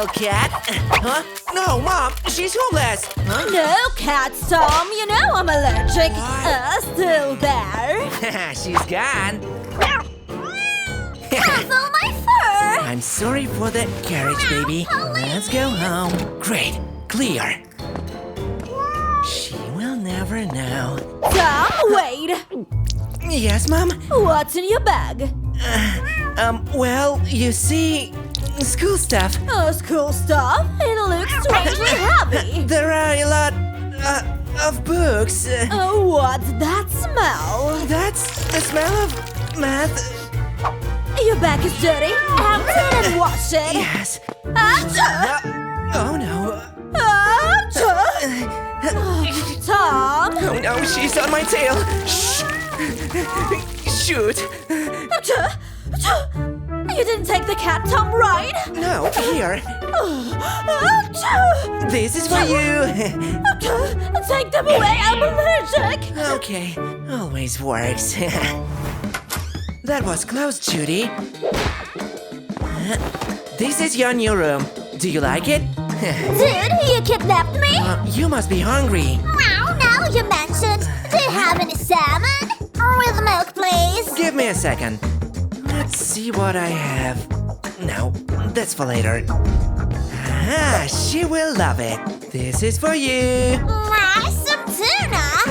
little cat. Huh? No, Mom, she's homeless. Huh? No cats, Tom. You know I'm allergic. Still there. She's gone. Puzzle my fur. I'm sorry for the carriage, baby. Let's go home. Great. Clear. She will never know. Tom, wait. Yes, Mom? What's in your bag? Well, you see, school stuff. School stuff? It looks strangely heavy. There are a lot of books. What's that smell? That's the smell of math. Your bag is dirty. Empty it and wash it. Yes. Achoo! Oh no. Achoo! Tom! Oh no, she's on my tail. Shh. Shoot. Achoo! Achoo! You didn't take the cat, Tom, right? No, here. Achoo! This is for you. Achoo! Take them away, I'm allergic! Okay, always works. That was close, Judy. This is your new room. Do you like it? Dude, you kidnapped me? You must be hungry. Wow, now you mentioned. Do you have any salmon? With milk, please. Give me a second. Let's see what I have. No, that's for later. Ah, she will love it. This is for you. Some tuna.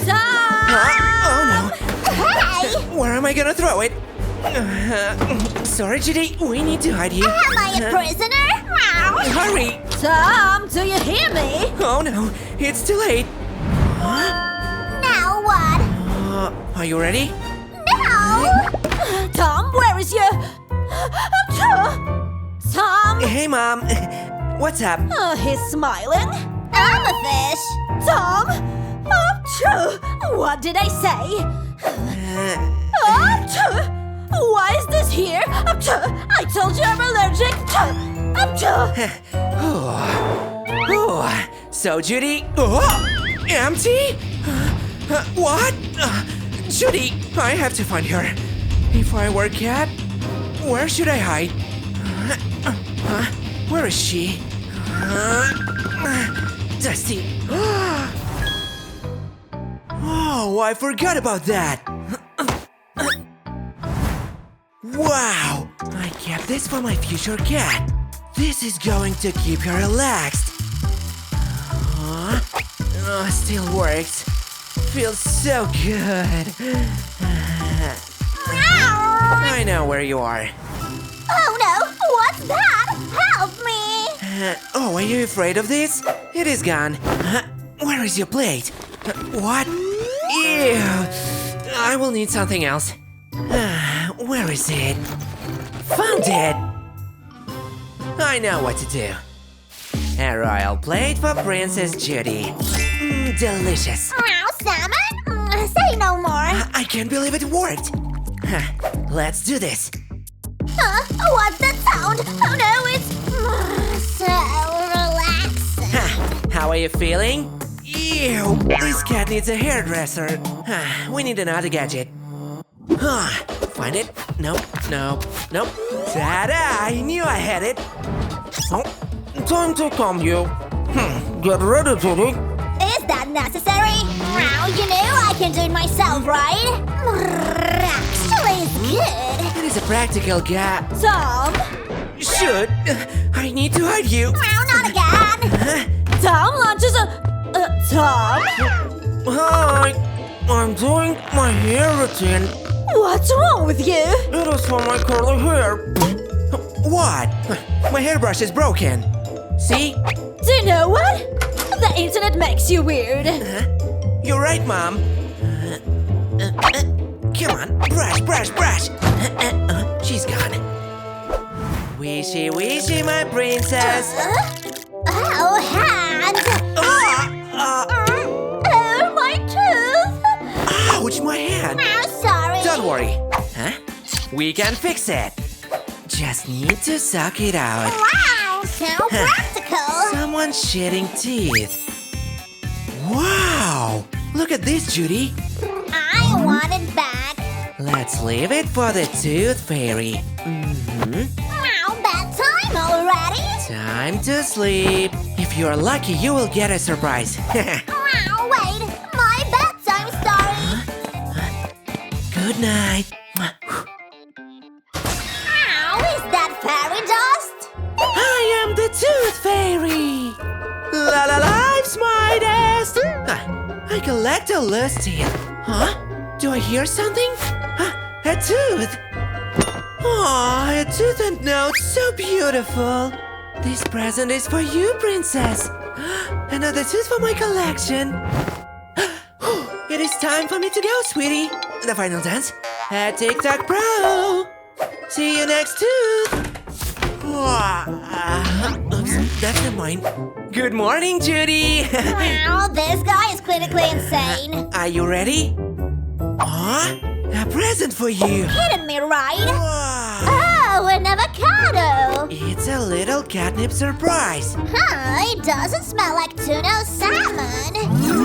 Tom! Oh no. Hey! Where am I gonna throw it? Sorry, Judy. We need to hide here. Am I a prisoner? Hurry! Tom, do you hear me? Oh no, it's too late. Now what? Are you ready? No! Tom, where is your... Tom! Hey, Mom. What's up? He's smiling. I'm a fish. Tom! What did I say? Why is this here? I told you I'm allergic. So, Judy. Empty? What? Judy, I have to find her. If I were a cat, where should I hide? Where is she? Dusty. Oh, I forgot about that. Wow! I kept this for my future cat. This is going to keep her relaxed. Still works. Feels so good. I know where you are. Oh no! What's that? Help me! Oh, are you afraid of this? It is gone. Where is your plate? What? Ew! I will need something else. Where is it? Found it! I know what to do. A royal plate for Princess Judy. Delicious. Salmon? Say no more. I can't believe it worked. Let's do this. What's that sound? Oh no, it's so relaxing. How are you feeling? Ew! This cat needs a hairdresser. We need another gadget. Find it? Nope, nope, nope. Ta-da! I knew I had it. Oh, time to comb you. Get ready, Judy. Is that necessary? You know I can do it myself, right? Actually, it's good. It is a practical cat. Tom? Shoot! I need to hide you. Not again. Tom launches a... Tom? Hi! I'm doing my hair routine. What's wrong with you? It is for my curly hair. What? My hairbrush is broken. See? Do you know what? The internet makes you weird. You're right, Mom. Come on, brush. She's gone. Wishy, wishy, my princess. Oh, hand! Oh, my tooth! Ouch, my hand. Sorry. Don't worry. We can fix it. Just need to suck it out. Wow, so practical. Someone's shedding teeth. Wow! Look at this, Judy. I want it back. Let's leave it for the Tooth Fairy. Wow, bad time already. Time to sleep. If you're lucky, you will get a surprise. Wow, wait, my bedtime story. Good night. Ow, is that fairy dust? I am the Tooth Fairy. La la life's my best. I collect a lost teeth. Huh? Do I hear something? A tooth. Aw, a tooth and note, so beautiful. This present is for you, princess. Another tooth for my collection. It is time for me to go, sweetie. The final dance at TikTok Pro. See you next tooth. Oops, that's not mine. Good morning, Judy. Wow, this guy is clinically insane. Are you ready? A present for you. Kidding me, right? Wow. Oh, an avocado. It's a little catnip surprise. Huh, it doesn't smell like tuna salmon.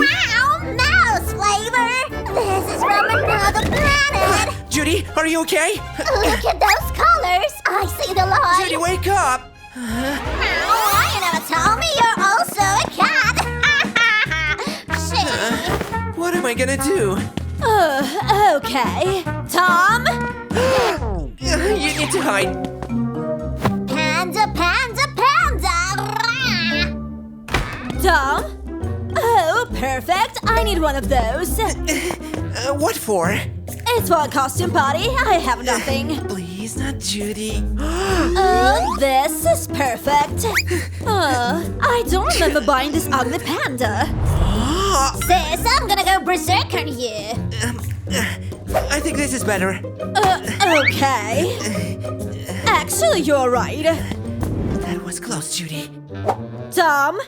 Wow, mouse flavor. This is from another planet. Judy, are you okay? Look at those colors. I see the light. Judy, wake up. Why you never told me you're also a cat? Shit. What am I gonna do? Okay. Tom? You need to hide. Panda, panda, panda. Tom? Oh, perfect. I need one of those. What for? It's for a costume party. I have nothing. Please, not Judy. Oh, this is perfect. I don't remember buying this ugly panda. Sis, I'm gonna go berserk on you. I think this is better. Okay. Actually, you're right. That was close, Judy. Tom?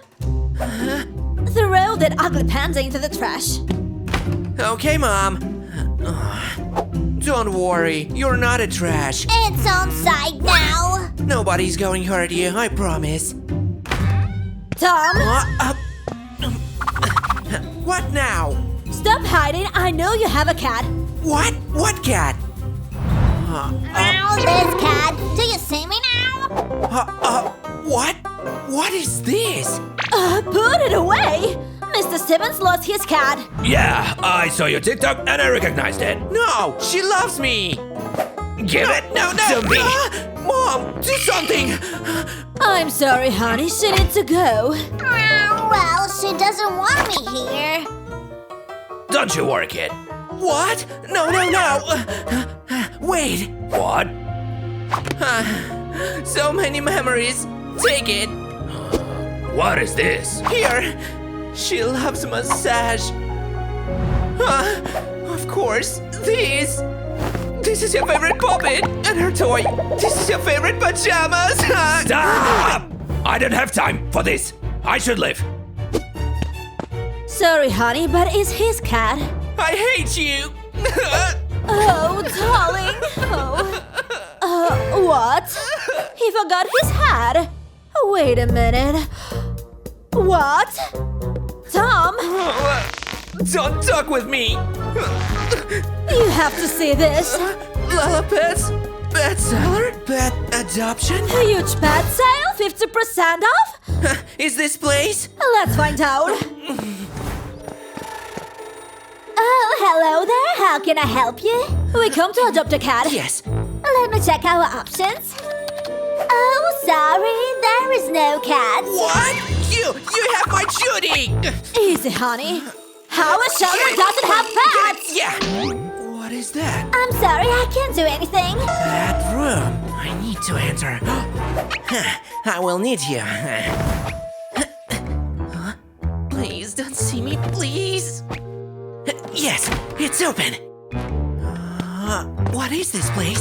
Throw that ugly panda into the trash. Okay, Mom. Don't worry, you're not a trash. It's on side now. Nobody's going to hurt you, I promise. Tom? What now? Stop hiding. I know you have a cat. What? What cat? Ow, this cat. Do you see me now? What? What is this? Put it away. Mr. Stevens lost his cat. Yeah, I saw your TikTok and I recognized it. No, she loves me. Give it No, to me. Mom, do something. I'm sorry, honey. She needs to go. Well, she doesn't want me here. Don't you worry, kid. What? No. Wait. What? So many memories. Take it. What is this? Here. She loves massage. Of course, this. This is your favorite puppet and her toy. This is your favorite pajamas. Stop! I don't have time for this. I should leave. Sorry, honey, but it's his cat. I hate you. Oh, darling. What? He forgot his hat. Wait a minute. What? Tom? Don't talk with me. You have to see this. Lala Pets? Bestseller? Pet adoption? A huge pet sale, 50% off? Is this place? Let's find out. Oh, hello there. How can I help you? We come to adopt a cat. Yes. Let me check our options. Oh, sorry. There is no cat. What? You have my Judy. Easy, honey. How a shelter doesn't have pets? Yeah. What is that? I'm sorry. I can't do anything. That room. I need to enter. I will need you. Please don't see me, please. Yes, it's open. What is this place?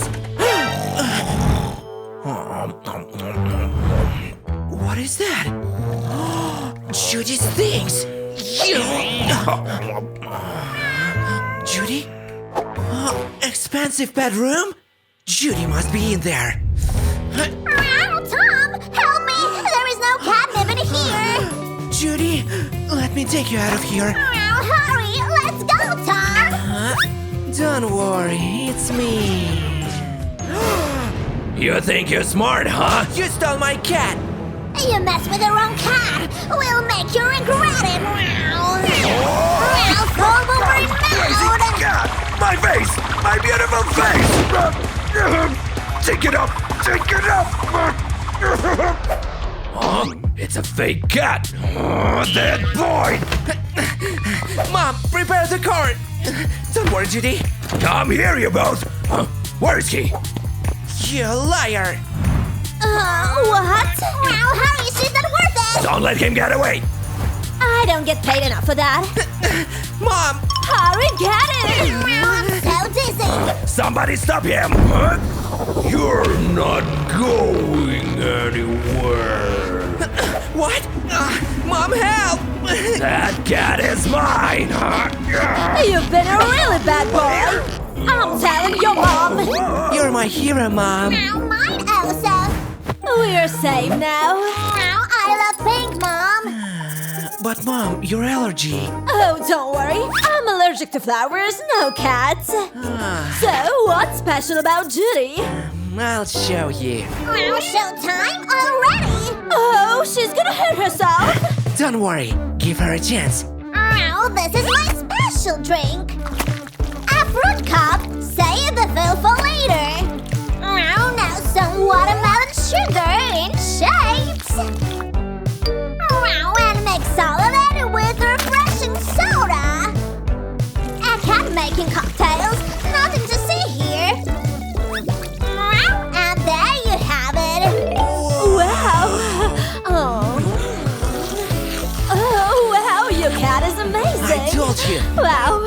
What is that? Judy's things. You. Judy? Expensive bedroom? Judy must be in there. Tom, help me. There is no catnip in here. Judy, let me take you out of here. Hurry. Let's go, Tom. Don't worry, it's me. You think you're smart, huh? You stole my cat. You mess with the wrong cat. We'll make you regret it. Ralph Wolverine mode. God, my face! My beautiful face! Take it up! Take it up! It's a fake cat! That boy! Mom, prepare the cart. Don't worry, Judy. Come here, you both! Where is he? You liar. What? Hurry, she's not worth it. Don't let him get away! I don't get paid enough for that. Mom, Hurry, get it! I'm so dizzy. Somebody stop him! You're not going anywhere! what? Mom, help! That cat is mine! You've been a really bad boy. I'm telling your mom. You're my hero, Mom. Mine, Elsa. We're safe now. I love pink, Mom. But Mom, your allergy. Oh, don't worry. I'm allergic to flowers, no cats. So, what's special about Judy? I'll show you. Showtime already. Oh, she's gonna hurt herself. Don't worry, give her a chance. This is my special drink. A fruit cup. Save the fill for later. Now some watermelon sugar in shapes. And mix all of it with refreshing soda. A cat making cocktails. Nothing to see here. And there you have it. Wow. Oh, wow, your cat is amazing. I told you. Wow.